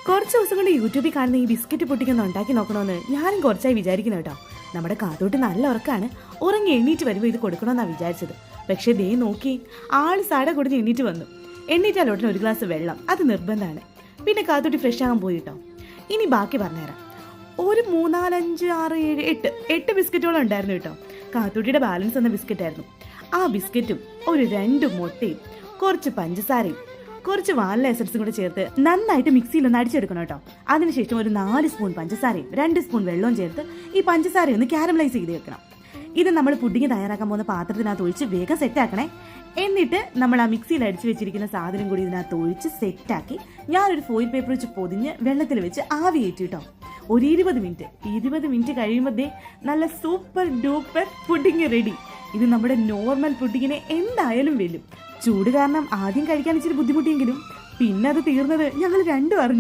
കുറച്ച് ദിവസം കൊണ്ട് യൂട്യൂബിൽ കാണുന്ന ഈ ബിസ്ക്കറ്റ് പൊട്ടിക്കൊന്ന് ഉണ്ടാക്കി നോക്കണമെന്ന് ഞാനും കുറച്ചായി വിചാരിക്കുന്നു കേട്ടോ. നമ്മുടെ കാത്തോട്ട് നല്ല ഉറക്കാണ്. ഉറങ്ങി എണ്ണീറ്റ് വരുമ്പോൾ ഇത് കൊടുക്കണമെന്നാണ് വിചാരിച്ചത്. പക്ഷേ ദേ നോക്കി, ആള് സട കൊടുത്ത് എണ്ണീറ്റ് വന്നു. എണ്ണീറ്റാലോട്ടിന് ഒരു ഗ്ലാസ് വെള്ളം, അത് നിർബന്ധമാണ്. പിന്നെ കാത്തോട്ടി ഫ്രഷ് ആകാൻ പോയി കേട്ടോ. ഇനി ബാക്കി പറഞ്ഞുതരാം. ഒരു 3, 4, 5, 6, 7, 8 ബിസ്ക്കറ്റോളം ഉണ്ടായിരുന്നു കേട്ടോ. കാത്തോട്ടിയുടെ ബാലൻസ് എന്ന ബിസ്ക്കറ്റായിരുന്നു. ആ ബിസ്ക്കറ്റും ഒരു 2 മുട്ടയും കുറച്ച് പഞ്ചസാരയും കുറച്ച് വാനില എസൻസും കൂടെ ചേർത്ത് നന്നായിട്ട് മിക്സിയിൽ ഒന്ന് അടിച്ചെടുക്കണം കേട്ടോ. അതിനുശേഷം ഒരു 4 സ്പൂൺ പഞ്ചസാരയും 2 സ്പൂൺ വെള്ളവും ചേർത്ത് ഈ പഞ്ചസാരയും ഒന്ന് ക്യാരമലൈസ് ചെയ്ത് വെക്കണം. ഇത് നമ്മൾ പുഡിങ് തയ്യാറാക്കാൻ പോകുന്ന പാത്രത്തിനകത്ത് ഒഴിച്ച് വേഗം സെറ്റാക്കണേ. എന്നിട്ട് നമ്മൾ ആ മിക്സിയിൽ അടിച്ചു വെച്ചിരിക്കുന്ന സാധനം കൂടി ഇതിനകത്ത് ഒഴിച്ച് സെറ്റാക്കി ഞാനൊരു ഫോയിൽ പേപ്പർ വെച്ച് പൊതിഞ്ഞ് വെള്ളത്തിൽ വെച്ച് ആവി കയറ്റി കേട്ടോ. ഒരു 20 മിനിറ്റ് കഴിയുമ്പോഴേ നല്ല സൂപ്പർ ഡൂപ്പർ പുഡിങ് റെഡി. ഇത് നമ്മുടെ നോർമൽ പുഡിങ്ങിനെ എന്തായാലും വെല്ലും. ചൂട് കാരണം ആദ്യം കഴിക്കാൻ ഇച്ചിരി ബുദ്ധിമുട്ടിയെങ്കിലും പിന്നെ അത് തീർന്നത് ഞങ്ങൾ രണ്ടും അറിഞ്ഞു.